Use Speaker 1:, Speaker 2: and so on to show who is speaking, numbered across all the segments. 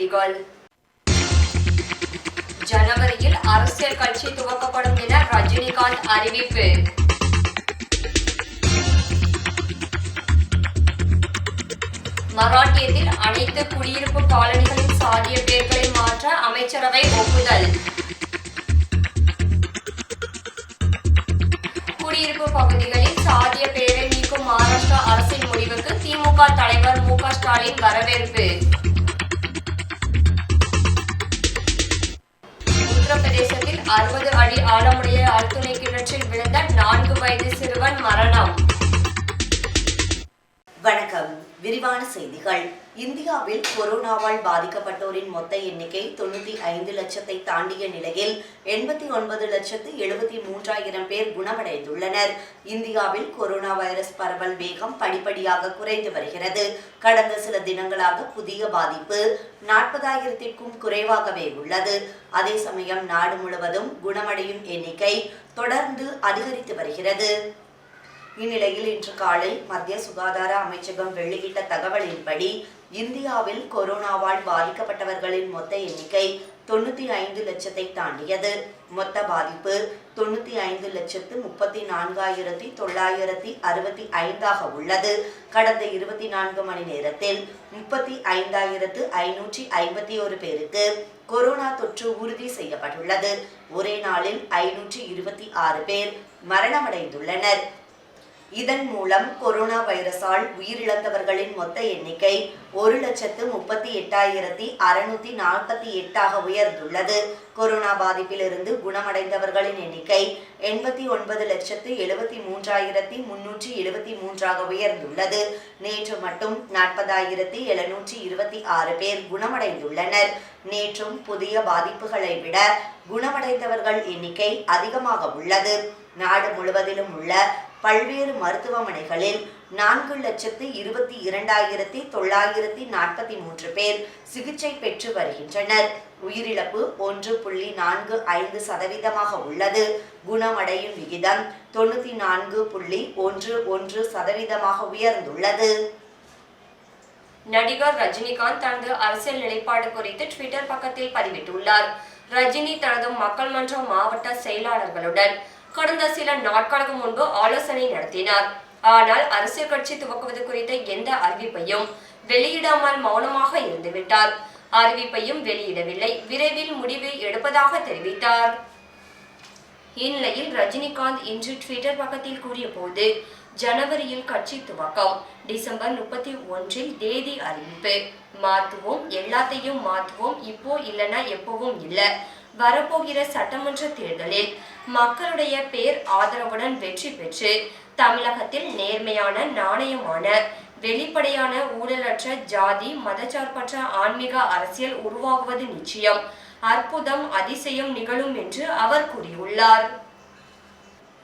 Speaker 1: செய்திகள். ஜனவரியில் அரசியல் கட்சி துவக்கப்படும் என ரஜினிகாந்த் அறிவிப்பு. மராட்டியத்தில் அனைத்து குடியிருப்பு காலனிகளின் சாதிய பெயர்களை மாற்ற அமைச்சரவை ஒப்புதல். குடியிருப்பு பகுதிகளில் சாதிய பெயரை நீக்கும் மகாராஷ்டிரா அரசின் முடிவுக்கு திமுக தலைவர் மு க ஸ்டாலின் வரவேற்பு. உத்தரப்பிரதேசத்தில் 60 அடி ஆழமுடைய ஆழ்துளை கிணற்றில் விழுந்த 4 வயது சிறுவன் மரணம்.
Speaker 2: வணக்கம். விரிவான செய்திகள். இந்தியாவில் கொரோனாவால் பாதிக்கப்பட்டோரின் மொத்த எண்ணிக்கை 95 லட்சத்தை தாண்டிய நிலையில் 89,73,000 பேர் குணமடைந்துள்ளனர். இந்தியாவில் கொரோனா வைரஸ் பரவல் வேகம் படிப்படியாக குறைந்து வருகிறது. கடந்த சில தினங்களாக புதிய பாதிப்பு 40,000க்கும் குறைவாகவே உள்ளது. அதே சமயம் நாடு முழுவதும் குணமடையும் எண்ணிக்கை தொடர்ந்து அதிகரித்து வருகிறது. இந்நிலையில் இன்று காலை மத்திய சுகாதார அமைச்சகம் வெளியிட்ட தகவலின்படி இந்தியாவில் கொரோனாவால் பாதிக்கப்பட்டவர்களின் மொத்த எண்ணிக்கை 95 லட்சத்தை தாண்டியது. மொத்த பாதிப்பு 95,34,965 உள்ளது. கடந்த 24 மணி நேரத்தில் 35,551 பேருக்கு கொரோனா தொற்று உறுதி செய்யப்பட்டுள்ளது. ஒரே நாளில் 526 பேர் மரணமடைந்துள்ளனர். இதன் மூலம் கொரோனா வைரஸால் உயிரிழந்தவர்களின் மொத்த எண்ணிக்கை 1,38,648 உயர்ந்துள்ளது. கொரோனா பாதிப்பிலிருந்து குணமடைந்தவர்களின் எண்ணிக்கை 89,73,373 உயர்ந்துள்ளது. நேற்று மட்டும் 40,726 பேர் குணமடைந்துள்ளனர். நேற்றும் புதிய பாதிப்புகளை விட குணமடைந்தவர்கள் எண்ணிக்கை அதிகமாக உள்ளது. நாடு முழுவதிலும் உள்ள பல்வேறு மருத்துவமனைகளில் 4,22,943 பேர் சிகிச்சை பெற்று வருகின்றனர். உயிரிழப்பு 1.45% உள்ளது. குணமடையும் விகிதம் 94.11% உயர்ந்துள்ளது.
Speaker 1: நடிகர் ரஜினிகாந்த் தனது அரசியல் நிலைப்பாடு குறித்து ட்விட்டர் பக்கத்தில் பதிவிட்டுள்ளார். ரஜினி தனது மக்கள் மன்ற மாவட்ட செயலாளர்களுடன் கடந்த சில நாட்களுக்கு முன்பு ஆலோசனை நடத்தினார். ஆனால் அரசியல் கட்சி துவக்குவது குறித்த எந்த அறிவிப்பையும் வெளியிடாமல் மௌனமாக இருந்துவிட்டார். அறிவிப்பையும் வெளியிடவில்லை. விரைவில் முடிவு எடுப்பதாக தெரிவித்தார். இந்நிலையில் ரஜினிகாந்த் இன்று ட்விட்டர் பக்கத்தில் கூறிய போது, ஜனவரியில் கட்சி துவக்கம், டிசம்பர் 31 தேதி அறிவிப்பு, மாற்றுவோம், எல்லாத்தையும் மாற்றுவோம், இப்போ இல்லைன்னா எப்பவும் இல்லை. வரப்போகிற சட்டமன்ற தேர்தலில் மக்களுடைய பேர் ஆதரவுடன் வெற்றி பெற்று தமிழகத்தில் நேர்மையான, நாணயமான, வெளிப்படையான, ஊழலற்ற, ஜாதி மதச்சார்பற்ற ஆன்மீக அரசியல் உருவாகுவது நிச்சயம். அற்புதம், அதிசயம் நிகழும் என்று அவர் கூறியுள்ளார்.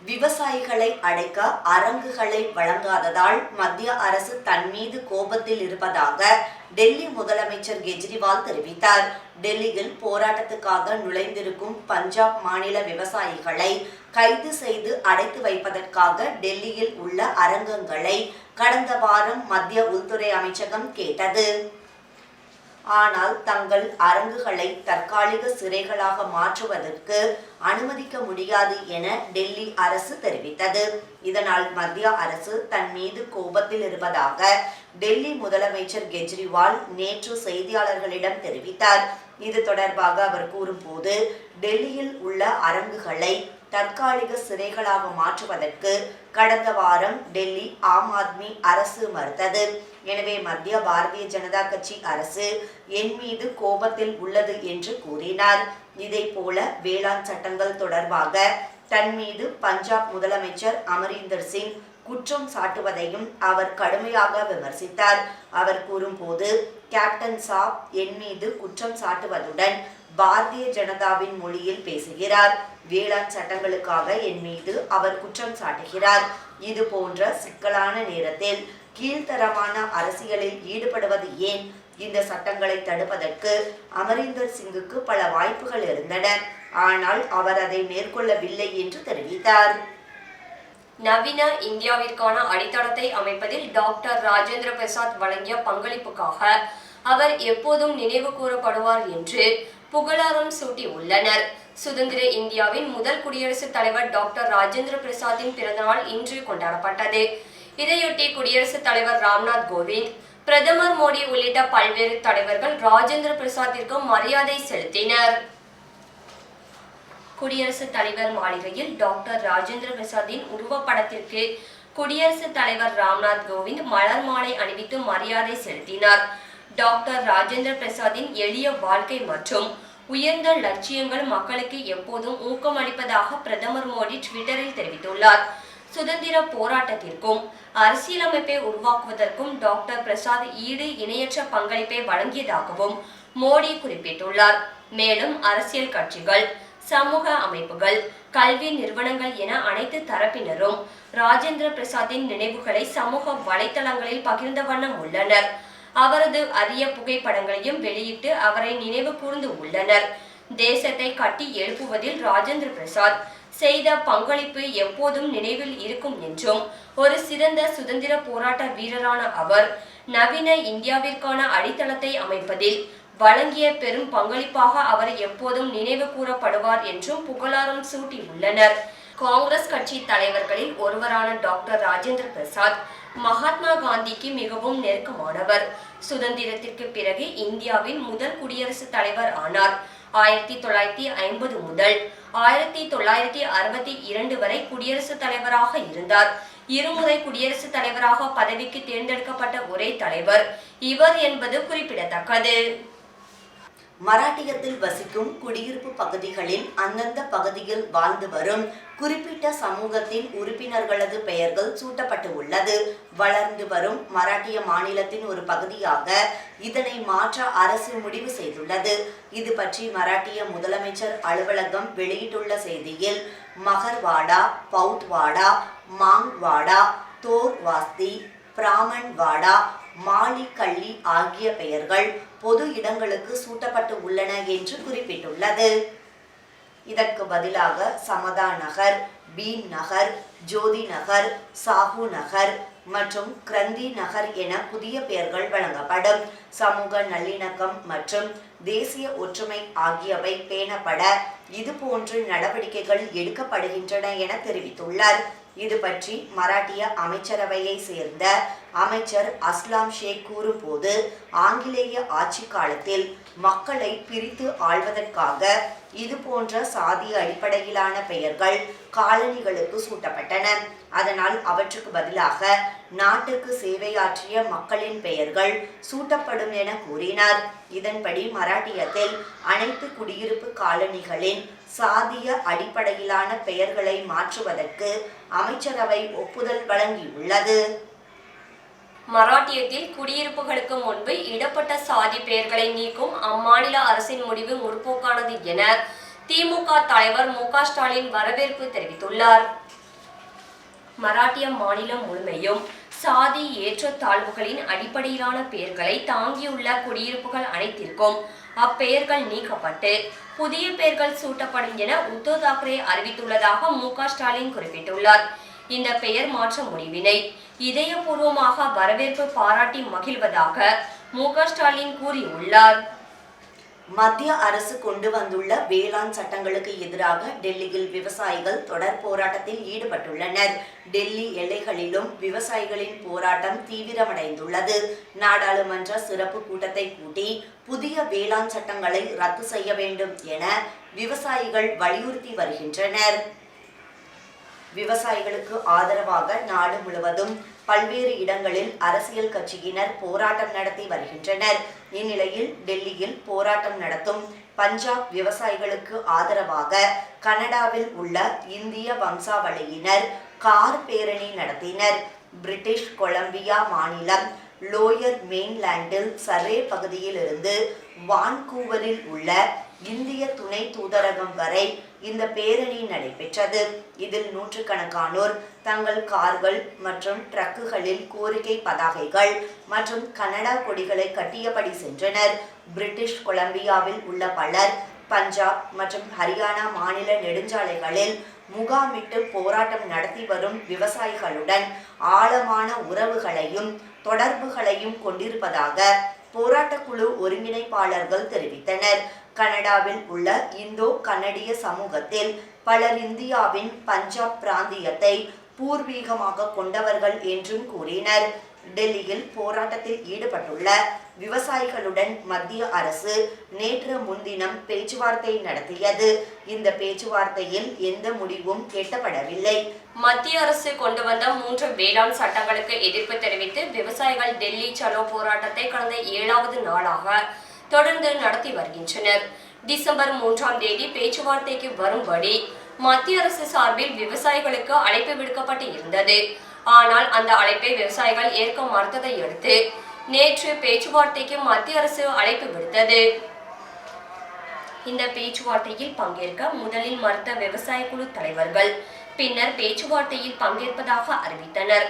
Speaker 2: விவசாயிகளை அடைக்க அரங்குகளை வழங்காததால் மத்திய அரசு தன் மீது கோபத்தில் இருப்பதாக டெல்லி முதலமைச்சர் கெஜ்ரிவால் தெரிவித்தார். டெல்லியில் போராட்டத்துக்காக நுழைந்திருக்கும் பஞ்சாப் மாநில விவசாயிகளை கைது செய்து அடைத்து வைப்பதற்காக டெல்லியில் உள்ள அரங்கங்களை கடந்த வாரம் மத்திய உள்துறை அமைச்சகம் கேட்டது. ஆனால் தங்கள் அரங்குகளை தற்காலிக சிறைகளாக மாற்றுவதற்கு அனுமதிக்க முடியாது என டெல்லி அரசு தெரிவித்தது. இதனால் மத்திய அரசு தன் மீது கோபத்தில் இருப்பதாக டெல்லி முதலமைச்சர் கெஜ்ரிவால் நேற்று செய்தியாளர்களிடம் தெரிவித்தார். இது தொடர்பாக அவர் கூறும்போது, டெல்லியில் உள்ள அரங்குகளை தற்காலிக சிறைகளாக மாற்றுவதற்கு கடந்த வாரம் டெல்லி ஆம் ஆத்மி அரசு மறுத்தது. எனவே மத்திய பாரதிய ஜனதா கட்சி அரசு என் மீது கோபத்தில் உள்ளது என்று கூறினார். இதை போல வேளாண் சட்டங்கள் தொடர்பாக தன் மீது பஞ்சாப் முதலமைச்சர் அமரீந்தர் சிங் குற்றம் சாட்டுவதையும் அவர் கடுமையாக விமர்சித்தார். அவர் கூறும்போது, கேப்டன் சாப் என் மீது குற்றம் சாட்டுவதுடன் பாரதிய ஜனதாவின் மொழியில் பேசுகிறார். வேளாண் சட்டங்களுக்காக என் மீது அவர் குற்றம் சாட்டுகிறார். இது போன்ற சிக்கலான நேரத்தில் கீழ்த்தரமான அரசியலில் ஈடுபடுவது ஏன்? இந்த சட்டங்களை தடுப்பதற்கு அமரீந்தர் சிங்குக்கு பல வாய்ப்புகள் இருந்தன. ஆனால் அவர் அதை மேற்கொள்ளவில்லை என்று தெரிவித்தார்.
Speaker 1: நவீன இந்தியாவிற்கான அடித்தளத்தை அமைப்பதில் டாக்டர் ராஜேந்திர பிரசாத் வழங்கிய பங்களிப்புக்காக அவர் எப்போதும் நினைவு கூறப்படுவார் என்று புகழாரம் சூட்டியுள்ளனர். சுதந்திர இந்தியாவின் முதல் குடியரசுத் தலைவர் டாக்டர் ராஜேந்திர பிரசாத்தின் பிறந்தநாள் இன்று கொண்டாடப்பட்டது. இதையொட்டி குடியரசுத் தலைவர் ராம்நாத் கோவிந்த், பிரதமர் மோடி உள்ளிட்ட பல்வேறு தலைவர்கள் ராஜேந்திர பிரசாத்திற்கு மரியாதை செலுத்தினர். குடியரசுத் தலைவர் மாளிகையில் டாக்டர் ராஜேந்திர பிரசாத்தின் உருவப்படத்திற்கு குடியரசுத் தலைவர் ராம்நாத் கோவிந்த் மலர் மாலை அணிவித்து மரியாதை செலுத்தினார். டாக்டர் ராஜேந்திர பிரசாத்தின் எளிய வாழ்க்கை மற்றும் உயர்ந்த லட்சியங்கள் மக்களுக்கு எப்போதும் ஊக்கமளிப்பதாக பிரதமர் மோடி ட்விட்டரில் தெரிவித்துள்ளார். சுதந்திர போராட்டத்திற்கும் அரசியலமைப்பை உருவாக்குவதற்கும் டாக்டர் பிரசாத் ஈடு இணையற்ற பங்களிப்பை வழங்கியதாகவும் மோடி குறிப்பிட்டுள்ளார். மேலும் அரசியல் கட்சிகள், சமூக அமைப்புகள், கல்வி நிறுவனங்கள் என அனைத்து தரப்பினரும் ராஜேந்திர பிரசாத்தின் நினைவுகளை சமூக வலைதளங்களில் பகிர்ந்த வண்ணம் உள்ளனர். அவரது அரிய புகைப்படங்களையும் வெளியிட்டு அவரை நினைவு கூர்ந்து உள்ளனர். தேசத்தை கட்டி எழுப்புவதில் ராஜேந்திர பிரசாத் செய்த பங்களிப்பு எப்போதும் நினைவில் இருக்கும் என்றும், ஒரு சிறந்த சுதந்திர போராட்ட வீரரான அவர் நவீன இந்தியாவிற்கான அடித்தளத்தை அமைப்பதில் வழங்கிய பெரும் பங்களிப்பாக அவர் எப்போதும் நினைவு கூறப்படுவார் என்றும் புகழாரம் சூட்டியுள்ளனர். காங்கிரஸ் கட்சி தலைவர்களில் ஒருவரான டாக்டர் ராஜேந்திர பிரசாத் மகாத்மா காந்திக்கு மிகவும் நெருக்கமானவர். சுதந்திரத்திற்கு பிறகு இந்தியாவின் முதல் குடியரசுத் தலைவர் ஆனார். 1950 முதல் 1962 வரை குடியரசுத் தலைவராக இருந்தார். இருமுறை குடியரசுத் தலைவராக பதவிக்கு தேர்ந்தெடுக்கப்பட்ட ஒரே தலைவர் இவர் என்பது குறிப்பிடத்தக்கது.
Speaker 2: மராட்டியத்தில் வசிக்கும் குடியிருப்பு பகுதிகளில் அந்தந்த பகுதியில் வாழ்ந்து வரும் குறிப்பிட்ட சமூகத்தின் உறுப்பினர்களது பெயர்கள் சூட்டப்பட்டு உள்ளது. வளர்ந்து வரும் மராட்டிய மாநிலத்தின் ஒரு பகுதியாக இதனை மாற்ற அரசு முடிவு செய்துள்ளது. இது பற்றி மராட்டிய முதலமைச்சர் அலுவலகம் வெளியிட்டுள்ள செய்தியில், மகர்வாடா, பவுத்வாடா, மாங்வாடா, தோர்வாஸ்தி, பிராமன்வாடா, மாலிகள்ளி ஆகிய பெயர்கள் பொது இடங்களுக்கு சூட்டப்பட்டு உள்ளன என்று குறிப்பிட்டுள்ளது. இதற்கு பதிலாக சமதா நகர், பீம் நகர், ஜோதி நகர், சாஹு நகர் மற்றும் கிரந்தி நகர் என புதிய பெயர்கள் வழங்கப்படும். சமூக நல்லிணக்கம் மற்றும் தேசிய ஒற்றுமை ஆகியவை பேணப்பட இதுபோன்று நடவடிக்கைகள் எடுக்கப்படுகின்றன என தெரிவித்துள்ளார். இது பற்றி மராட்டிய அமைச்சரவையை சேர்ந்த அமைச்சர் அஸ்லாம் ஷேக் கூறும்போது, ஆங்கிலேய ஆட்சி காலத்தில் மக்களை பிரித்து ஆள்வதற்காக இது போன்ற சாதி அடிப்படையிலான பெயர்கள் காலனிகளுக்கு சூட்டப்பட்டன. அதனால் அவற்றுக்கு பதிலாக நாட்டுக்கு சேவையாற்றிய மக்களின் பெயர்கள் சூட்டப்படும் என கூறினார். இதன்படி மராட்டியத்தில் அனைத்து குடியிருப்பு காலனிகளின் சாதிய அடிப்படையிலான பெயர்களை மாற்றுவதற்கு அமைச்சரவை ஒப்புதல் வழங்கியுள்ளது.
Speaker 1: மராட்டியத்தில் குடியிருப்புகளுக்கு முன்பு இடப்பட்ட சாதி பெயர்களை நீக்கும் அம்மாநில அரசின் முடிவு முற்போக்கானது என திமுக தலைவர் மு.க. ஸ்டாலின் வரவேற்பு தெரிவித்துள்ளார். மராட்டிய மாநிலம் முழுமையும் சாதி ஏற்றத்தாழ்வுகளின் அடிப்படையிலான பெயர்களை தாங்கியுள்ள குடியிருப்புகள் அனைத்திற்கும் அப்பெயர்கள் நீக்கப்பட்டு புதிய பெயர்கள் சூட்டப்படும் என உத்தவ் தாக்கரே அறிவித்துள்ளதாக மு.க. ஸ்டாலின் குறிப்பிட்டுள்ளார். இந்த பெயர் மாற்ற முடிவினை இதயபூர்வமாக வரவேற்பு பாராட்டி மகிழ்வதாக மு.க. ஸ்டாலின் கூறியுள்ளார்.
Speaker 2: மத்திய அரசு கொண்டு வந்துள்ள வேளாண் சட்டங்களுக்கு எதிராக டெல்லியில் விவசாயிகள் தொடர் போராட்டத்தில் ஈடுபட்டுள்ளனர். டெல்லி எல்லைகளிலும் விவசாயிகளின் போராட்டம் தீவிரமடைந்துள்ளது. நாடாளுமன்ற சிறப்பு கூட்டத்தை கூட்டி புதிய வேளாண் சட்டங்களை ரத்து செய்ய வேண்டும் என விவசாயிகள் வலியுறுத்தி வருகின்றனர். விவசாயிகளுக்கு ஆதரவாக நாடு முழுவதும் பல்வேறு இடங்களில் அரசியல் கட்சியினர் போராட்டம் நடத்தி வருகின்றனர். இந்நிலையில் டெல்லியில் போராட்டம் நடத்தும் பஞ்சாப் விவசாயிகளுக்கு ஆதரவாக கனடாவில் உள்ள இந்திய வம்சாவளியினர் கார் பேரணி நடத்தினர். பிரிட்டிஷ் கொலம்பியா மாநிலம் லோயர் மெயின்லாண்டில் சரே பகுதியில் இருந்து வான்கூவரில் உள்ள இந்திய துணை தூதரகம் வரை இந்த பேரணி நடைபெற்றது. இதில் நூற்றுக்கணக்கானோர் தங்கள் கார்கள் மற்றும் ட்ரக்குகளில் கோரிக்கை பதாகைகள் மற்றும் கனடா கொடிகளை கட்டியபடி சென்றனர். பிரிட்டிஷ் கொலம்பியாவில் உள்ள பலர் பஞ்சாப் மற்றும் ஹரியானா மாநில நெடுஞ்சாலைகளில் முகாமிட்டு போராட்டம் நடத்தி வரும் விவசாயிகளுடன் ஆழமான உறவுகளையும் தொடர்புகளையும் கொண்டிருப்பதாக போராட்டக்குழு ஒருங்கிணைப்பாளர்கள் தெரிவித்தனர். கனடாவில் உள்ள இந்தோ கனடிய சமூகத்தில் பலர் இந்தியாவின் பஞ்சாப் பிராந்தியத்தை பூர்வீகமாக கொண்டவர்கள் என்றும் கூறினர். டெல்லியில் போராட்டத்தில் ஈடுபட்டுள்ள விவசாயிகளுடன் மத்திய அரசு நேற்று முன்தினம் பேச்சுவார்த்தை நடத்தியது. இந்த பேச்சுவார்த்தையில் எந்த முடிவும் எட்டப்படவில்லை.
Speaker 1: மத்திய அரசு கொண்டு வந்த 3 வேளாண் சட்டங்களுக்கு எதிர்ப்பு தெரிவித்து விவசாயிகள் டெல்லி சலோ போராட்டத்தை கடந்த 7வது நாளாக தொடர்ந்து நடத்தி வருகின்றனர். டிசம்பர் 3ஆம் தேதி பேச்சுவார்த்தைக்கு வரும்படி மத்திய அரசு சார்பில் விவசாயிகளுக்கு அழைப்பு விடுக்கப்பட்டு இருந்தது. ஆனால் அந்த அழைப்பை விவசாயிகள் ஏற்க மறுத்ததை அடுத்து நேற்று பேச்சுவார்த்தைக்கு மத்திய அரசு அழைப்பு விடுத்தது. இந்த பேச்சுவார்த்தையில் பங்கேற்க முதலில் மறுத்த விவசாய குழு தலைவர்கள் பின்னர் பேச்சுவார்த்தையில் பங்கேற்பதாக அறிவித்தனர்.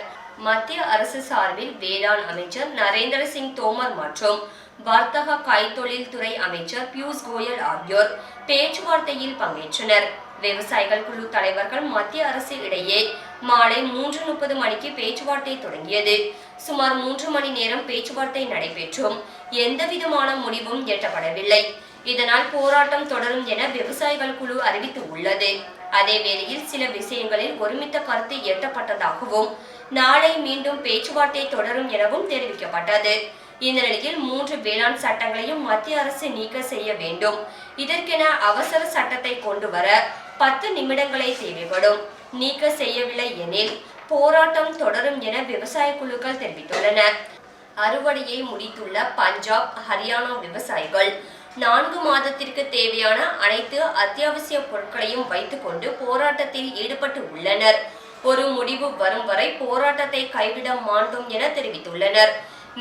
Speaker 1: மத்திய அரசு சார்பில் வேளாண் அமைச்சர் நரேந்திர சிங் தோமர் மற்றும் வர்த்தக கைத்தொழில் துறை அமைச்சர் பியூஷ் கோயல் ஆகியோர் பேச்சுவார்த்தையில் பங்கேற்றனர். விவசாயிகள் குழு தலைவர்கள் மத்திய அரசு இடையே மாலை 3:30 மணிக்கு பேச்சுவார்த்தை தொடங்கியது. சுமார் 3 மணி நேரம் பேச்சுவார்த்தை நடைபெற்றும் எந்தவிதமான முடிவும் எட்டப்படவில்லை. இதனால் போராட்டம் தொடரும் என விவசாயிகள் குழு அறிவித்து உள்ளது. அதே வேளையில் சில விஷயங்களில் ஒருமித்த கருத்து எட்டப்பட்டதாகவும் நாளை மீண்டும் பேச்சுவார்த்தை தொடரும் எனவும் தெரிவிக்கப்பட்டது. இந்த நிலையில் 3 வேளாண் சட்டங்களையும் மத்திய அரசு நீக்க செய்ய வேண்டும். இதற்கென அவசர சட்டத்தை கொண்டு வர 10 நிமிடங்களே தேவைப்படும். நீக்க செய்யவில்லை எனில் போராட்டம் தொடரும் என விவசாய குழுக்கள் தெரிவித்துள்ளன. அறுவடையை முடித்துள்ள பஞ்சாப், ஹரியானா விவசாயிகள் 4 மாதத்திற்கு தேவையான அனைத்து அத்தியாவசிய பொருட்களையும் வைத்துக்கொண்டு போராட்டத்தில் ஈடுபட்டு உள்ளனர். ஒரு முடிவு வரும் வரை போராட்டத்தை கைவிட மாட்டோம் என தெரிவித்துள்ளனர்.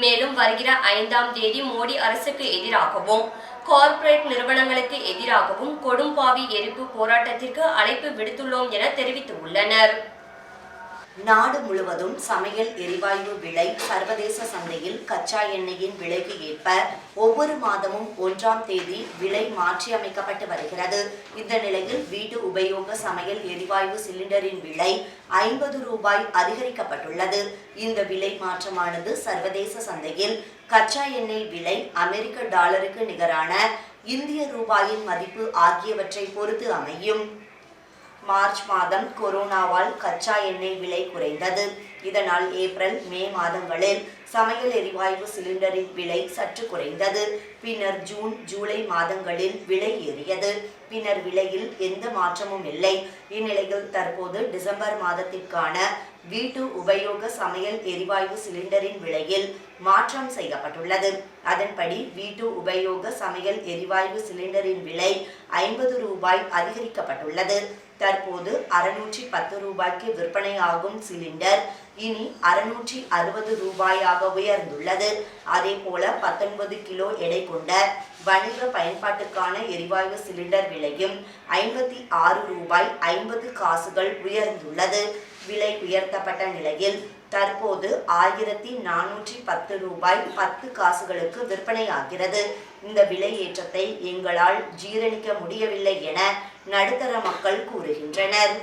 Speaker 1: மேலும் வருகிற 5ஆம் தேதி மோடி அரசுக்கு எதிராகவும் கார்ப்பரேட் நிறுவனங்களுக்கு எதிராகவும் கொடும்பாவி எரிப்பு போராட்டத்திற்கு அழைப்பு விடுத்துள்ளோம் என தெரிவித்துள்ளனர்.
Speaker 2: நாடு முழுவதும் சமையல் எரிவாயு விலை சர்வதேச சந்தையில் கச்சா எண்ணெயின் விலைக்கு ஏற்ப ஒவ்வொரு மாதமும் 1ஆம் தேதி விலை மாற்றியமைக்கப்பட்டு வருகிறது. இந்த நிலையில் வீட்டு உபயோக சமையல் எரிவாயு சிலிண்டரின் விலை 50 ரூபாய் அதிகரிக்கப்பட்டுள்ளது. இந்த விலை மாற்றமானது சர்வதேச சந்தையில் கச்சா எண்ணெய் விலை, அமெரிக்க டாலருக்கு நிகரான இந்திய ரூபாயின் மதிப்பு ஆகியவற்றை பொறுத்து அமையும். மார்ச் மாதம் கொரோனாவால் கச்சா எண்ணெய் விலை குறைந்தது. இதனால் ஏப்ரல், மே மாதங்களில் சமையல் எரிவாயு சிலிண்டரின் விலை சற்று குறைந்தது. பின்னர் ஜூன், ஜூலை மாதங்களில் விலை ஏறியது. பின்னர் விலையில் எந்த மாற்றமும் இல்லை. இந்நிலையில் தற்போது டிசம்பர் மாதத்திற்கான வீட்டு உபயோக சமையல் எரிவாயு சிலிண்டரின் விலையில் மாற்றம் செய்யப்பட்டுள்ளது. அதன்படி வீட்டு உபயோக சமையல் எரிவாயு சிலிண்டரின் விலை 50 ரூபாய் அதிகரிக்கப்பட்டுள்ளது. தற்போது 610 ரூபாய்க்கு விற்பனையாகும் சிலிண்டர் இனி 660 ரூபாயாக உயர்ந்துள்ளது. அதே போல 19 கிலோ எடை கொண்ட வணிக பயன்பாட்டுக்கான எரிவாயு சிலிண்டர் விலையும் 56 ரூபாய் 50 காசுகள் உயர்ந்துள்ளது. விலை உயர்த்தப்பட்ட நிலையில் தற்போது 1410 ரூபாய் 10 காசுகளுக்கு விற்பனையாகிறது. இந்த விலை ஏற்றத்தை எங்களால் ஜீரணிக்க முடியவில்லை என நடுத்தர மக்கள் கூறுகின்றனர்.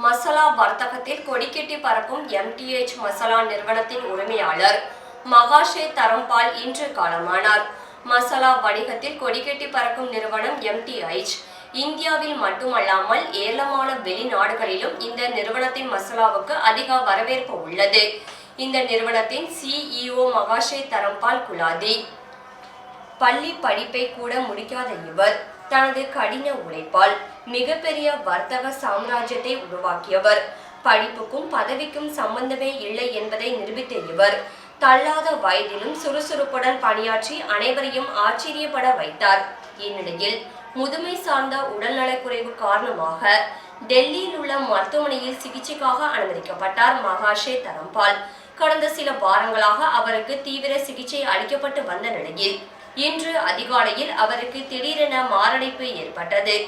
Speaker 1: மசாலா வர்த்தகத்தில் கொடிக்கட்டி பறக்கும் MTH மசாலா நிறுவனத்தின் உரிமையாளர் மகாஷே தரம்பால் இன்று காலமானார். மசாலா வணிகத்தில் கொடிக்கட்டி பறக்கும் நிறுவனம் MTH இந்தியாவில் மட்டுமல்லாமல் ஏராளமான வெளிநாடுகளிலும் இந்த நிறுவனத்தின் மசாலாவுக்கு அதிக வரவேற்பு உள்ளது. இந்த நிறுவனத்தின் CEO மகாஷே தரம்பால் குலாதி. பள்ளி படிப்பை கூட முடிக்காத இவர் தனது கடின உழைப்பால் மிகப்பெரிய வர்த்தக சாம்ராஜ்யத்தை உருவாக்கியவர். படிப்புக்கும் பதவிக்கும் சம்பந்தமே இல்லை என்பதை நிரூபித்த இவர் தள்ளாத வயதிலும் சுறுசுறுப்புடன் பணியாற்றி அனைவரையும் ஆச்சரியப்பட வைத்தார். இந்நிலையில் முதுமை சார்ந்த உடல்நலக்குறைவு காரணமாக டெல்லியில் உள்ள மருத்துவமனையில் சிகிச்சைக்காக அனுமதிக்கப்பட்டார் மகாஷே தரம்பால். கடந்த சில வாரங்களாக அவருக்கு தீவிர சிகிச்சை அளிக்கப்பட்டு வந்த நிலையில் இன்று அதிகாலையில் அவருக்கு திடீரென மாரடைப்பு ஏற்பட்டது.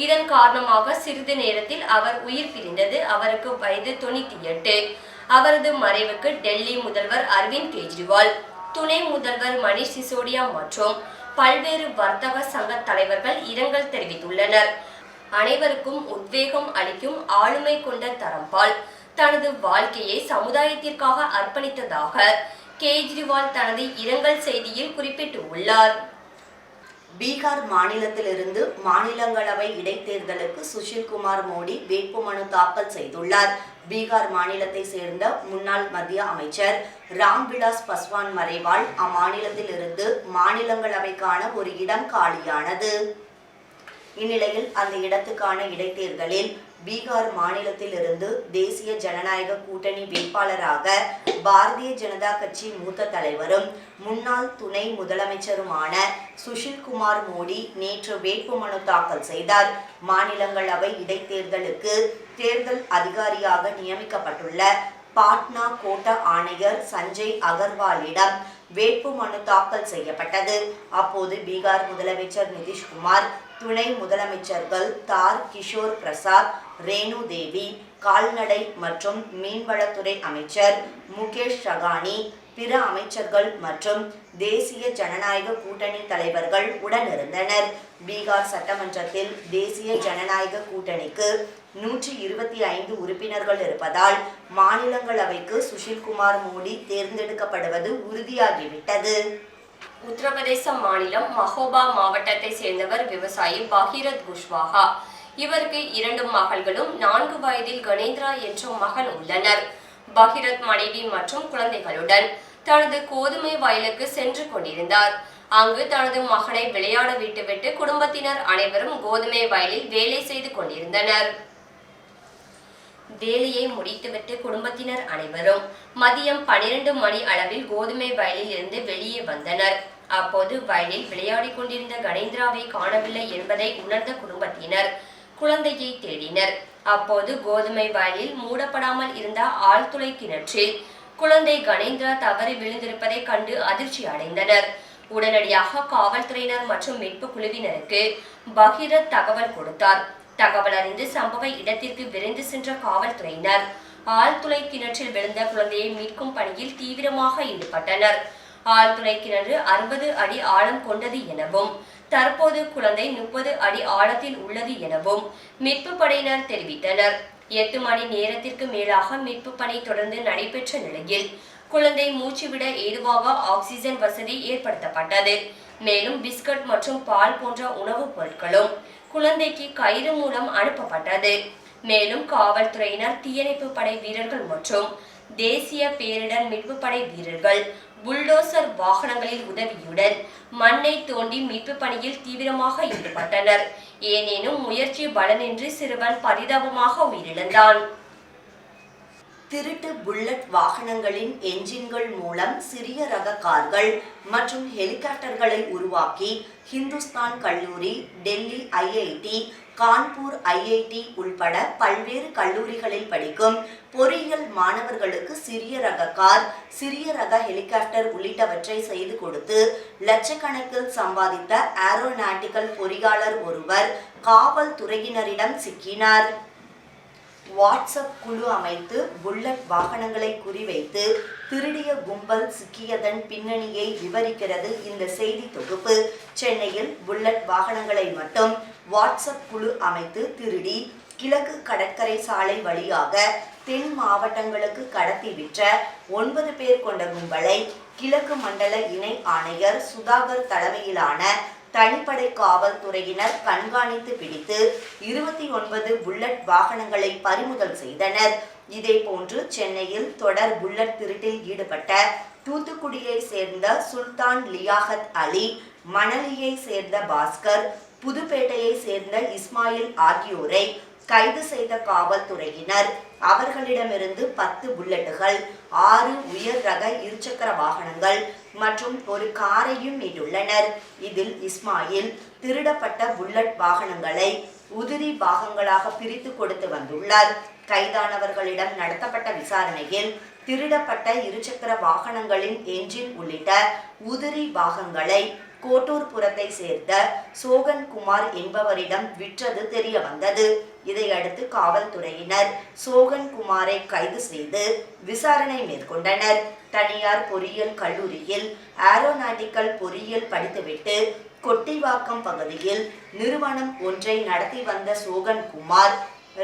Speaker 1: இதன் காரணமாக சிறிது நேரத்தில் அவர் உயிர் பிரிந்தது. அவருக்கு வயது 98. அவரது மறைவுக்கு டெல்லி முதல்வர் அரவிந்த் கெஜ்ரிவால், துணை முதல்வர் மணிஷ் சிசோடியா மற்றும் பல்வேறு வர்த்தக சங்க தலைவர்கள் இரங்கல் தெரிவித்துள்ளனர். அனைவருக்கும் உத்வேகம் அளிக்கும் ஆளுமை கொண்ட தரம்பால் தனது வாழ்க்கையை சமுதாயத்திற்காக அர்ப்பணித்ததாக கெஜ்ரிவால் தனது இரங்கல் செய்தியில் குறிப்பிட்டுள்ளார்.
Speaker 2: பீகார் மாநிலத்திலிருந்து மாநிலங்களவை இடைத்தேர்தலுக்கு சுஷில்குமார் மோடி வேட்புமனு தாக்கல் செய்துள்ளார். பீகார் மாநிலத்தை சேர்ந்த முன்னாள் மத்திய அமைச்சர் ராம்விலாஸ் பாஸ்வான் மறைவால் அம்மாநிலத்தில் இருந்து மாநிலங்களவைக்கான ஒரு இடம் காலியானது. இந்நிலையில் அந்த இடத்துக்கான இடைத்தேர்தலில் பீகார் மாநிலத்தில் இருந்து தேசிய ஜனநாயக கூட்டணி வேட்பாளராக பாரதிய ஜனதா கட்சி மூத்த தலைவரும் முன்னாள் துணை முதலமைச்சருமான சுஷில்குமார் மோடி நேற்று வேட்புமனு தாக்கல் செய்தார். மாநிலங்களவை இடைத்தேர்தலுக்கு தேர்தல் அதிகாரியாக நியமிக்கப்பட்டுள்ள பாட்னா கோட்ட ஆணையர் சஞ்சய் அகர்வாலிடம் வேட்புமனு தாக்கல் செய்யப்பட்டது. அப்போது பீகார் முதலமைச்சர் நிதிஷ்குமார், துணை முதலமைச்சர்கள் தார் கிஷோர் பிரசாத், ரேணு தேவி, கால்நடை மற்றும் மீன்வளத்துறை அமைச்சர் முகேஷ் சகானி, பிற அமைச்சர்கள் மற்றும் தேசிய ஜனநாயக கூட்டணி தலைவர்கள் உடனிருந்தனர். பீகார் சட்டமன்றத்தில் தேசிய ஜனநாயக கூட்டணிக்கு 125 உறுப்பினர்கள் இருப்பதால் மாநிலங்களவைக்கு சுஷில்குமார் மோடி தேர்ந்தெடுக்கப்படுவது உறுதியாகிவிட்டது.
Speaker 1: உத்தரப்பிரதேச மாநிலம் மஹோபா மாவட்டத்தை சேர்ந்தவர் விவசாயி பகீரத் குஷ்வாஹா. இவருக்கு 2 மகள்களும் 4 வயதில் கணேந்திரா என்ற மகன் உள்ளனர். பகீரத் மனைவி மற்றும் குழந்தைகளுடன் தனது கோதுமை வயலுக்கு சென்று கொண்டிருந்தார். அங்கு தனது மகனை விளையாட விட்டுவிட்டு குடும்பத்தினர் அனைவரும் கோதுமை வயலில் வேலை செய்து கொண்டிருந்தனர். வேலையை முடித்துவிட்டு குடும்பத்தினர் அனைவரும் மதியம் 12 மணி அளவில் கோதுமை வயலில் இருந்து வெளியே வந்தனர். அப்போது வயலில் விளையாடி கொண்டிருந்த கணேந்திராவை காணவில்லை என்பதை உணர்ந்த குடும்பத்தினர் குழந்தையை தேடினர். அப்போது கோதுமை வயலில் மூடப்படாமல் இருந்த ஆழ்துளை கிணற்றில் குழந்தை கணேந்திரா தவறி விழுந்திருப்பதை கண்டு அதிர்ச்சி அடைந்தனர். உடனடியாக காவல்துறையினர் மற்றும் மீட்பு குழுவினருக்கு பகீரத் தகவல் கொடுத்தார். தகவல் அறிந்து சம்பவ இடத்திற்கு விரைந்து சென்ற காவல்துறையினர் ஆழ்துளை கிணற்றில் விழுந்த குழந்தையை மீட்கும் பணியில் தீவிரமாக ஈடுபட்டனர். ஆழ்துளை கிணறு 60 அடி ஆழம் கொண்டது எனவும் தற்போது குழந்தை 30 அடி ஆழத்தில் உள்ளது எனவும் மீட்பு படையினர் தெரிவித்தனர். 8 மணி நேரத்திற்கு மேலாக மீட்பு பணி தொடர்ந்து நடைபெற்ற நிலையில் குழந்தை மூச்சுவிட ஏதுவாக ஆக்சிஜன் வசதி ஏற்படுத்தப்பட்டது. மேலும் பிஸ்கட் மற்றும் பால் போன்ற உணவுப் பொருட்களும் குழந்தைக்கு கயிறு மூலம் அனுப்பப்பட்டது. மேலும் காவல்துறையினர், தீயணைப்பு படை வீரர்கள் மற்றும் தேசிய பேரிடர் மீட்பு படை வீரர்கள் புல்டோசர் வாகனங்களின் உதவியுடன் மண்ணை தோண்டி மீட்பு பணியில் தீவிரமாக ஈடுபட்டனர். ஏனேனும் முயற்சி பலனின்றி சிறுவன் பரிதாபமாக உயிரிழந்தான்.
Speaker 2: திருட்டு புல்லட் வாகனங்களின் என்ஜின்கள் மூலம் சிறிய ரக கார்கள் மற்றும் ஹெலிகாப்டர்களை உருவாக்கி ஹிந்துஸ்தான் கல்லூரி, டெல்லி ஐஐடி, கான்பூர் ஐஐடி உள்பட பல்வேறு கல்லூரிகளில் படிக்கும் பொறியியல் மாணவர்களுக்கு சிறிய ரக கார், சிறிய ரக ஹெலிகாப்டர் உள்ளிட்டவற்றை செய்து கொடுத்து லட்சக்கணக்கில் சம்பாதித்த ஏரோநாட்டிக்கல் பொறியாளர் ஒருவர் காவல்துறையினரிடம் சிக்கினார். வாட்ஸ்அப் குழு அமைத்து புல்லட் வாகனங்களை குறிவைத்து திருடிய கும்பல் சிக்கியதன் பின்னணியை விவரிக்கிறது இந்த செய்தி தொகுப்பு. சென்னையில் புல்லட் வாகனங்களை மட்டும் வாட்ஸ்அப் குழு அமைத்து திருடி கிழக்கு கடற்கரை சாலை வழியாக தென் மாவட்டங்களுக்கு கடத்தி விற்ற 9 பேர் கொண்ட கும்பலை கிழக்கு மண்டல இணை ஆணையர் சுதாகர் தலைமையிலான தனிப்படை காவல்துறையினர் கண்காணித்து பிடித்து 29 புல்லட் வாகனங்களை பறிமுதல் செய்தனர். இதேபோன்று சென்னையில் தொடர் புல்லட் திருட்டில் ஈடுபட்ட தூத்துக்குடியை சேர்ந்த சுல்தான் லியாகத் அலி, மணலியை சேர்ந்த பாஸ்கர், புதுப்பேட்டையை சேர்ந்த இஸ்மாயில் ஆகியோரை கைது செய்த காவல்துறையினர் அவர்களிடமிருந்து 10 புல்லட்டுகள், 6 உயர் ரக இருசக்கர வாகனங்கள் மற்றும் ஒரு காரையும் மீட்டுள்ளனர். இதில் இஸ்மாயில் திருடப்பட்ட புல்லட் வாகனங்களை உதிரி பாகங்களாக பிரித்து கொடுத்து வந்துள்ளார். கைதானவர்களிடம் நடத்தப்பட்ட விசாரணையில் திருடப்பட்ட இருசக்கர வாகனங்களின் என்ஜின் உள்ளிட்ட உதிரி பாகங்களை கோட்டூர்புரத்தை சேர்ந்த சோகன்குமார் என்பவரிடம் விற்றது தெரிய வந்தது. இதையடுத்து காவல்துறையினர் சோகன்குமாரை கைது செய்து விசாரணை மேற்கொண்டனர். தனியார் பொறியியல் கல்லூரியில் ஏரோநாட்டிக்கல் பொறியியல் படித்துவிட்டு கொட்டிவாக்கம் பகுதியில் நிறுவனம் ஒன்றை நடத்தி வந்த சோகன்குமார்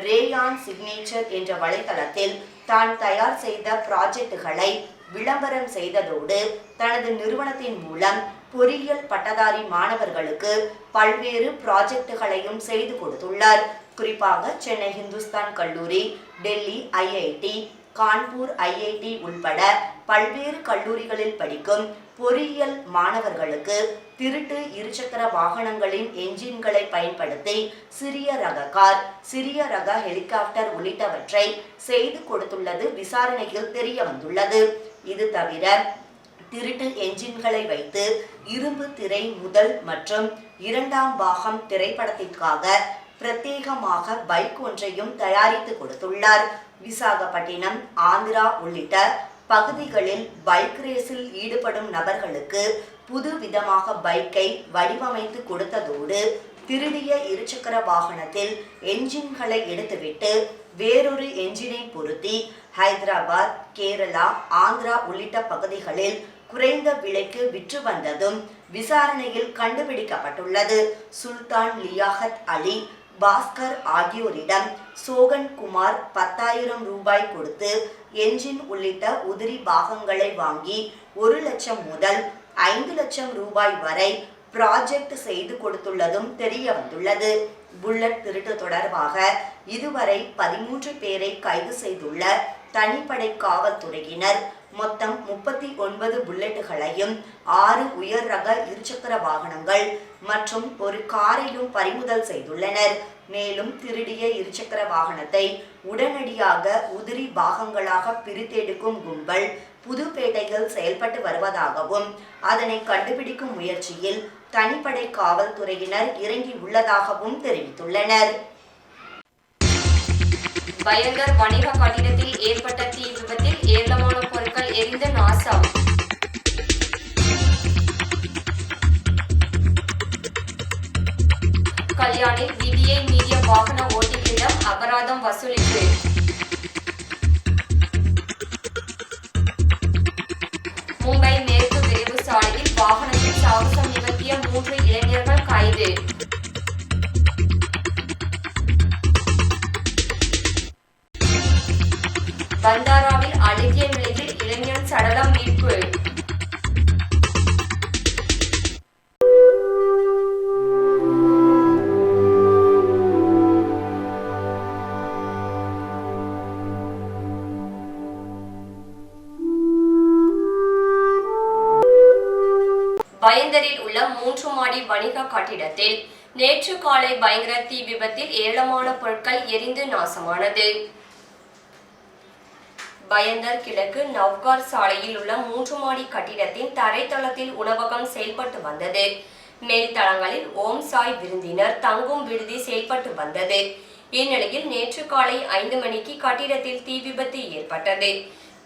Speaker 2: ரேயான் சிக்னேச்சர் என்ற வலைதளத்தில் தான் தயார் செய்த ப்ராஜெக்டுகளை விளம்பரம் செய்ததோடு தனது நிறுவனத்தின் மூலம் பொறியியல் பட்டதாரி மாணவர்களுக்கு பல்வேறு ப்ராஜெக்டுகளையும் செய்து கொடுத்துள்ளார். குறிப்பாக சென்னை இந்துஸ்தான் கல்லூரி, டெல்லி ஐஐடி, கான்பூர் ஐஐடி உள்பட பல்வேறு கல்லூரிகளில் படிக்கும் பொறியியல் மாணவர்களுக்கு திருட்டு இருசக்கர வாகனங்களின் என்ஜின்களை பயன்படுத்தி சிறிய ரக கார், சிறிய ரக ஹெலிகாப்டர் உள்ளிட்டவற்றை செய்து கொடுத்துள்ளது விசாரணையில் தெரிய வந்துள்ளது. இது தவிர திருட்டு என்ஜின்களை வைத்து இரும்பு திரை முதல் மற்றும் 2ஆம் பாகம் திரைப்படத்திற்காக பிரத்யேகமாக பைக் ஒன்றையும் தயாரித்து கொடுத்துள்ளார். விசாகப்பட்டினம், ஆந்திரா உள்ளிட்ட பகுதிகளில் பைக் ரேஸில் ஈடுபடும் நபர்களுக்கு புது விதமாக பைக்கை வடிவமைத்து கொடுத்ததோடு திருடிய இருசக்கர வாகனத்தில் என்ஜின்களை எடுத்துவிட்டு வேறொரு என்ஜினை பொருத்தி ஹைதராபாத், கேரளா, ஆந்திரா உள்ளிட்ட பகுதிகளில் குறைந்த விலைக்கு விற்று வந்ததும் விசாரணையில் கண்டுபிடிக்கப்பட்டுள்ளது. சுல்தான் லியாகத் அலி, பாஸ்கர் ஆகியோரிடம் சோகன் குமார் 10,000 ரூபாய் கொடுத்து என்ஜின் உள்ளிட்ட உதிரி பாகங்களை வாங்கி 1 லட்சம் முதல் 5 லட்சம் ரூபாய் வரை ப்ராஜெக்ட் செய்து கொடுத்துள்ளதும் தெரிய வந்துள்ளது. புல்லட் திருட்டு தொடர்பாக இதுவரை 13 பேரை கைது செய்துள்ள தனிப்படை காவல்துறையினர் மொத்தம் 39 புல்லட்டுகளையும் 6 உயர் ரக இருசக்கர வாகனங்கள் மற்றும் ஒரு காரையும் பறிமுதல் செய்துள்ளனர். மேலும் திருடிய இருசக்கர வாகனத்தை உடனடியாக உதிரி பாகங்களாக பிரித்தெடுக்கும் கும்பல் புதுப்பேட்டையில் செயல்பட்டு வருவதாகவும் அதனை கண்டுபிடிக்கும் முயற்சியில் தனிப்படை காவல்துறையினர் இறங்கி உள்ளதாகவும் தெரிவித்துள்ளனர்.
Speaker 1: பயங்கர் வணிக கட்டிடத்தில் ஏற்பட்ட தீ விபத்தில் ஏராளமான பொருட்கள் எரிந்து நாசம். கல்யாணில் விதியை மீறிய வாகன ஓட்டிகளிடம் அபராதம் வசூலிப்பு. மும்பை மேற்கு விரைவு சாலையில் வாகனத்தில் சாகசம் நிகழ்த்திய 3 இளைஞர்கள் கைது. பந்தாராவில் அழுகிய நிலையில் இளைஞன் சடலம் மீட்பு. பயந்தரில் உள்ள 3 மாடி வணிக கட்டிடத்தில் நேற்று காலை பயங்கர தீ விபத்தில் ஏராளமான பொருட்கள் எரிந்து நாசமானது. பயந்தர் கிழக்கு நவ்கார் சாலையில் உள்ள 3 மாடி கட்டிடத்தின் தரைத்தளத்தில் உணவகம் செயல்பட்டு வந்தது. மேல்தளங்களில் ஓம் சாய் விருந்தினர் தங்கும் விடுதி செயல்பட்டு வந்தது. இந்நிலையில் நேற்று காலை 5 மணிக்கு கட்டிடத்தில் தீ விபத்து ஏற்பட்டது.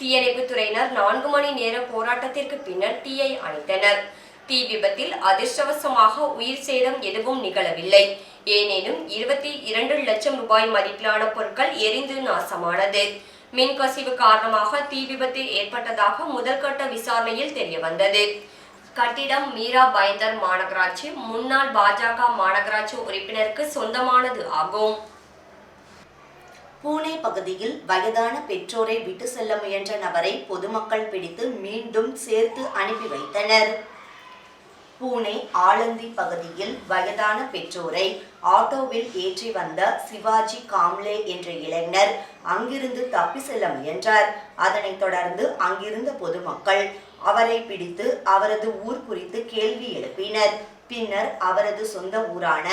Speaker 1: தீயணைப்பு துறையினர் 4 மணி நேர போராட்டத்திற்கு பின்னர் தீயை அணைத்தனர். தீ விபத்தில் அதிர்ஷ்டவசமாக உயிர் சேதம் எதுவும் நிகழவில்லை. ஏனெனும் 22 லட்சம் ரூபாய் மதிப்பிலான பொருட்கள் எரிந்து நாசமானது. மின்கசிவு காரணமாக தீ விபத்து ஏற்பட்டதாக முதற்கட்ட விசாரணையில் தெரிய வந்தது. கட்டிடம் மீரா பயந்தர் மாநகராட்சி முன்னாள் பாஜக மாநகராட்சி உறுப்பினருக்கு சொந்தமானது ஆகும்.
Speaker 2: பூனே பகுதியில் வயதான பெற்றோரை விட்டு செல்ல முயன்ற நபரை பொதுமக்கள் பிடித்து மீண்டும் சேர்த்து அனுப்பி வைத்தனர். பூனே ஆலந்தி பகுதியில் வயதான பெற்றோரை ஆட்டோவில் ஏற்றி வந்த சிவாஜி காம்லே என்ற இளைஞர் அங்கிருந்து தப்பி செல்ல முயன்றார். அதனைத் தொடர்ந்து அங்கிருந்த பொதுமக்கள் அவரை பிடித்து அவரது ஊர் குறித்து கேள்வி எழுப்பினர். பின்னர் அவரது சொந்த ஊரான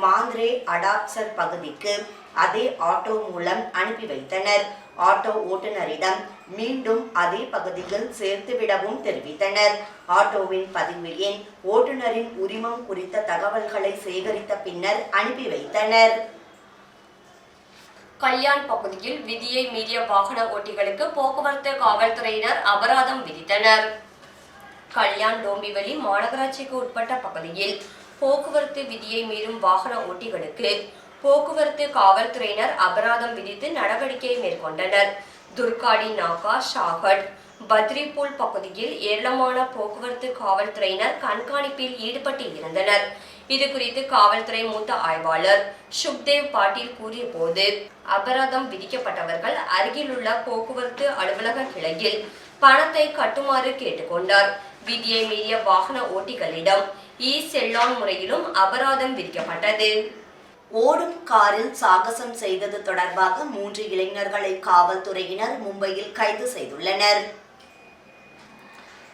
Speaker 2: மாந்திரே அடாப்சர் பகுதிக்கு அதே ஆட்டோ மூலம் அனுப்பி வைத்தனர். ஆட்டோ ஓட்டுநரிடம் மீண்டும் அதே பகுதியில் சேர்த்துவிடவும் தெரிவித்தனர். ஆட்டோவின் பதிவு எண், ஓட்டுநரின் உரிமம் குறித்த தகவல்களை சேகரித்த பின்னர் அனுப்பி வைத்தனர்.
Speaker 1: கல்யாண் பகுதியில் விதியை மீறிய வாகன ஓட்டிகளுக்கு போக்குவரத்து காவல்துறையினர் அபராதம் விதித்தனர். கல்யாண் டோம்பிவலி மாநகராட்சிக்கு உட்பட்ட பகுதியில் போக்குவரத்து விதியை மீறும் வாகன ஓட்டிகளுக்கு போக்குவரத்து காவல்துறையினர் அபராதம் விதித்து நடவடிக்கை மேற்கொண்டனர். துர்காடி நாகா, ஷாகட், பத்ரிபூல் பகுதியில் ஏராளமான போக்குவரத்து காவல்துறையினர் கண்காணிப்பில் ஈடுபட்டு இருந்தனர். இது குறித்து காவல்துறை மூத்த ஆய்வாளர் சுக்தேவ் பாட்டீல் கூறிய போது, அபராதம் விதிக்கப்பட்டவர்கள் அருகிலுள்ள போக்குவரத்து அலுவலக கிளையில் பணத்தை கட்டுமாறு கேட்டுக்கொண்டார். விதியை மீறிய வாகன ஓட்டிகளிடம் செல்லான் முறையிலும் அபராதம் விதிக்கப்பட்டது.
Speaker 2: ஓடும் காரில் சாகசம் செய்தது தொடர்பாக 3 இளைஞர்களை காவல்துறையினர் மும்பையில் கைது செய்துள்ளனர்.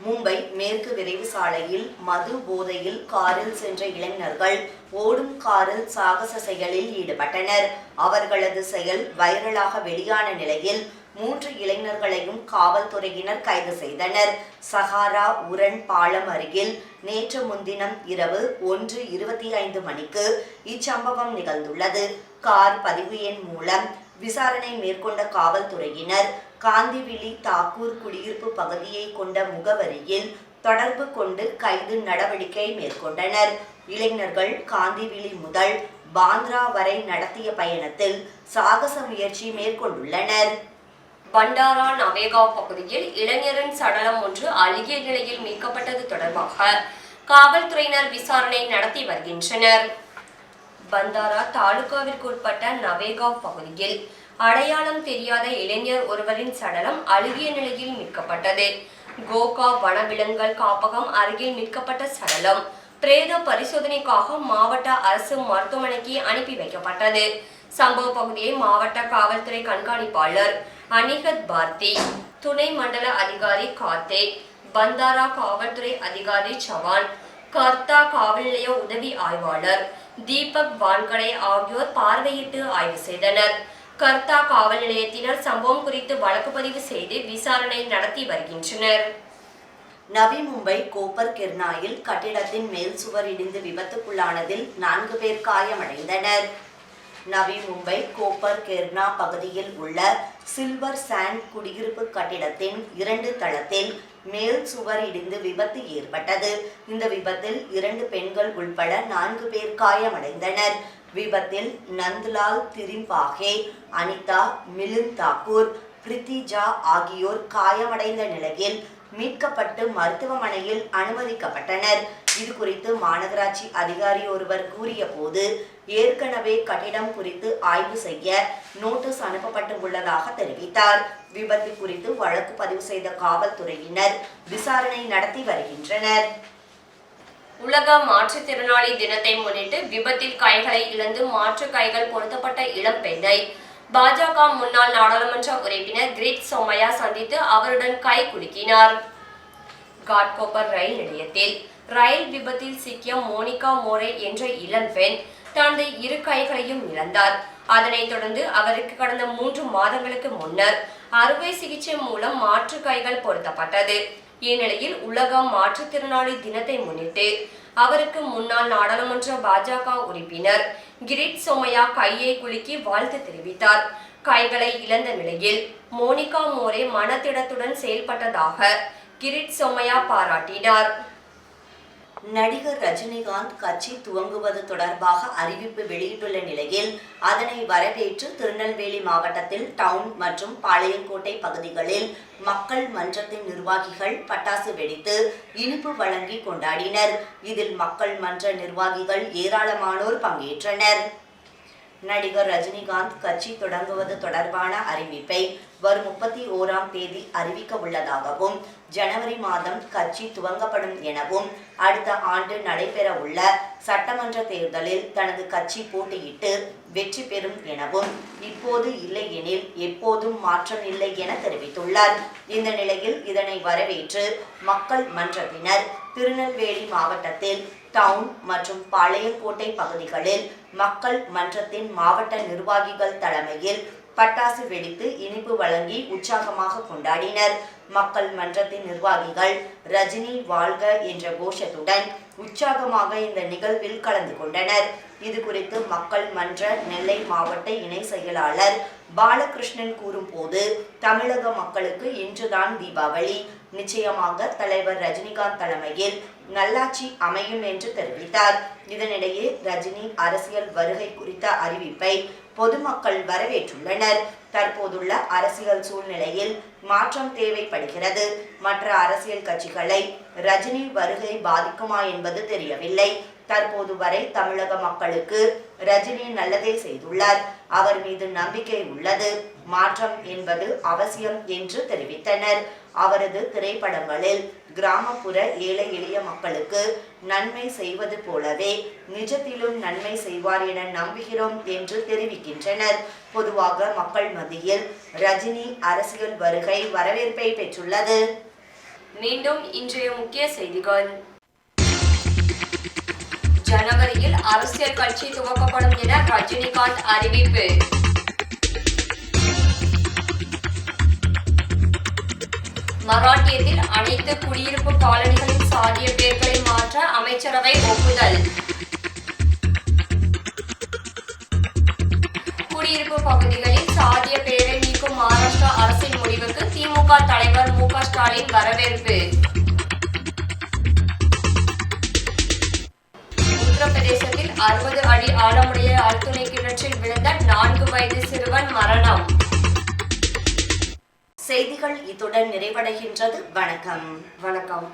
Speaker 2: மும்பை மேற்கு விரைவு சாலையில் மது போதையில் காரில் சென்ற இளைஞர்கள் ஓடும் காரில் சாகச செயலில் ஈடுபட்டனர். அவர்களது செயல் வைரலாக வெளியான நிலையில் 3 இளைஞர்களையும் காவல்துறையினர் கைது செய்தனர். சஹாரா உரன் பாலம் அருகில் நேற்று முன்தினம் இரவு 1:25 மணிக்கு இச்சம்பவம் நிகழ்ந்துள்ளது. கார் பதிவு எண் மூலம் விசாரணை மேற்கொண்ட காவல்துறையினர் காந்திவிழி தாக்கூர் குடியிருப்பு பகுதியை கொண்ட முகவரியில் தொடர்பு கொண்டு கைது நடவடிக்கை மேற்கொண்டனர். இளைஞர்கள் காந்திவிழி முதல் பாந்த்ரா வரை நடத்திய பயணத்தில் சாகச முயற்சி மேற்கொண்டுள்ளனர்.
Speaker 1: பண்டாரா நவேகாவ் பகுதியில் இளைஞரின் சடலம் ஒன்று அழுகிய நிலையில் மீட்கப்பட்டது தொடர்பாக காவல்துறையினர் விசாரணை நடத்தி வருகின்றனர். பந்தாரா தாலுகாவிற்குட்பட்ட நவேகாவ் பகுதியில் அடையாளம் தெரியாத இளைஞர் ஒருவரின் சடலம் அழுகிய நிலையில் மீட்கப்பட்டது. கோகா வனவிலங்குகள் காப்பகம் அருகில் மீட்கப்பட்ட சடலம் பிரேத பரிசோதனைக்காக மாவட்ட அரசு மருத்துவமனைக்கு அனுப்பி வைக்கப்பட்டது. சம்பவ பகுதியை மாவட்ட காவல்துறை கண்காணிப்பாளர் அனிகத் பார்த்தி, துணை மண்டல அதிகாரி காத்தே, பந்தாரா காவல்துறை அதிகாரி சவான், கர்த்தா காவல் நிலைய உதவி ஆய்வாளர் தீபக் வான்கடே ஆகியோர் பார்வையிட்டு ஆய்வு செய்தனர். கர்த்தா காவல் நிலையத்தினர் சம்பவம் குறித்து வழக்கு பதிவு செய்து விசாரணை நடத்தி வருகின்றனர்.
Speaker 2: நவி மும்பை கோப்பர் கிர்னாயில் கட்டிடத்தின் மேல் சுவர் இடிந்து விபத்துக்குள்ளானதில் 4 பேர் காயமடைந்தனர். நவி மும்பை கோப்பர் கெர்னா பகுதியில் உள்ள சில்வர் சாண்ட் குடியிருப்பு கட்டிடத்தின் 2 தளத்தில் மேல் சுவர் இடிந்து விபத்து ஏற்பட்டது. இந்த விபத்தில் 2 பெண்கள் உள்பட 4 பேர் காயமடைந்தனர். விபத்தில் நந்த்லால் திரிம்பாகே, அனிதா, மிலிந்த் தாக்கூர், பிரித்திஜா ஆகியோர் காயமடைந்த நிலையில் மீட்கப்பட்டு மருத்துவமனையில் அனுமதிக்கப்பட்டனர். இது குறித்து மாநகராட்சி அதிகாரி ஒருவர் கூறிய போது, ஏற்கனவே கட்டிடம் குறித்து ஆய்வு செய்ய நோட்டீஸ் அனுப்பப்பட்டு உள்ளதாக தெரிவித்தார். விபத்து குறித்து வழக்கு பதிவு செய்த காவல்துறையினர் விசாரணை நடத்தி வருகின்றனர்.
Speaker 1: உலக மாற்றுத்திறனாளி தினத்தை முன்னிட்டு விபத்தில் கைகளை இழந்து மாற்று கைகள் பொருத்தப்பட்ட இளம் பெண்ணை பாஜக முன்னாள் நாடாளுமன்ற உறுப்பினர் கிரீட் சோமையா சந்தித்து அவருடன் கை குலுக்கினார். காட்கோப்பர் ரயில் நிலையத்தில் ரயில் விபத்தில் சிக்கிய மோனிகா மோரே என்ற இளம் பெண் தனது 2 கைகளையும் இழந்தார். அதனைத் தொடர்ந்து அவருக்கு கடந்த 3 மாதங்களுக்கு முன்னர் அறுவை சிகிச்சை மூலம் மாற்று கைகள் பொருத்தப்பட்டது. இந்நிலையில் உலக மாற்றுத்திறனாளி தினத்தை முன்னிட்டு அவருக்கு முன்னாள் நாடாளுமன்ற பாஜக உறுப்பினர் கிரீட் சோமையா கையை குலுக்கி வாழ்த்து தெரிவித்தார். கைகளை இழந்த நிலையில் மோனிகா மோரே மனதிடத்துடன் செயல்பட்டதாக கிரீட் சோமையா பாராட்டினார்.
Speaker 2: நடிகர் ரஜினிகாந்த் கட்சி துவங்குவது தொடர்பாக அறிவிப்பு வெளியிட்டுள்ள நிலையில் அதனை வரவேற்று திருநெல்வேலி மாவட்டத்தில் டவுன் மற்றும் பாளையங்கோட்டை பகுதிகளில் மக்கள் மன்றத்தின் நிர்வாகிகள் பட்டாசு வெடித்து இனிப்பு வழங்கி கொண்டாடினர். இதில் மக்கள் மன்ற நிர்வாகிகள் ஏராளமானோர் பங்கேற்றனர். நடிகர் ரஜினிகாந்த் கட்சி தொடங்குவது தொடர்பான அறிவிப்பை வரும் 31ஆம் தேதி அறிவிக்க உள்ளதாகவும், ஜனவரி மாதம் கட்சி துவங்கப்படும் எனவும், அடுத்த ஆண்டு நடைபெற உள்ள சட்டமன்ற தேர்தலில் தனது கட்சி போட்டியிட்டு வெற்றி பெறும் எனவும், இப்போது இல்லை எனில் எப்போதும் மாற்றம் இல்லை என தெரிவித்துள்ளார். இந்த நிலையில் இதனை வரவேற்று மக்கள் மன்றத்தினர் திருநெல்வேலி மாவட்டத்தில் டவுன் மற்றும் பாளையங்கோட்டை பகுதிகளில் மக்கள் மன்றத்தின் மாவட்ட நிர்வாகிகள் தலைமையில் பட்டாசு வெடித்து இனிப்பு வழங்கி உற்சாகமாக கொண்டாடினர். மக்கள் மன்றத்தின் நிர்வாகிகள் ரஜினி வாழ்க என்ற கோஷத்துடன் உற்சாகமாக இந்த நிகழ்வில் கலந்து கொண்டனர். இது குறித்து மக்கள் மன்ற நெல்லை மாவட்ட இணை செயலாளர் பாலகிருஷ்ணன் கூறும்போது, தமிழக மக்களுக்கு இன்றுதான் தீபாவளி. நிச்சயமாக தலைவர் ரஜினிகாந்த் தலைமையில் நல்லாட்சி அமையும் என்று தெரிவித்தார். இதனிடையே ரஜினி அரசியல் வருகை குறித்த அறிவிப்பை பொதுமக்கள் வரவேற்றுள்ளனர். தற்போதுள்ள அரசியல் சூழ்நிலையில் மாற்றம் தேவைப்படுகிறது. மற்ற அரசியல் கட்சிகளை ரஜினி வருகை பாதிக்குமா என்பது தெரியவில்லை. தற்போது வரை தமிழக மக்களுக்கு ரஜினி நல்லதே செய்துள்ளார். அவர் மீது நம்பிக்கை உள்ளது. மாற்றம் என்பது அவசியம் என்று தெரிவித்தனர். அவரது திரைப்படங்களில் கிராமப்புற ஏழை எளிய மக்களுக்கு நன்மை செய்வது போலவே நிஜத்திலும் நன்மை செய்வார் என நம்புகிறோம் என்று தெரிவிக்கின்றனர். பொதுவாக மக்கள் மத்தியில் ரஜினி அரசியல் வருகை வரவேற்பை பெற்றுள்ளது.
Speaker 1: மீண்டும் இன்றைய முக்கிய செய்திகள். ஜனவரியில் அரசியல் கட்சி துவக்கப்படும் என ரஜினிகாந்த் அறிவிப்பு. மராட்டியத்தில் அனைத்து குடியிருப்பு காலனிகளின் சாதிய பெயர்களை மாற்ற அமைச்சரவை ஒப்புதல். குடியிருப்பு பகுதிகளில் சாதிய பெயரை நீக்கும் மகாராஷ்டிரா அரசின் முடிவுக்கு திமுக தலைவர் மு.க. ஸ்டாலின் வரவேற்பு. உத்தரப்பிரதேசத்தில் 60 அடி ஆழமுடைய ஆழ்துளை கிணற்றில் விழுந்த 4 வயது சிறுவன் மரணம்.
Speaker 2: செய்திகள் இத்துடன் நிறைவடைகின்றது. வணக்கம்.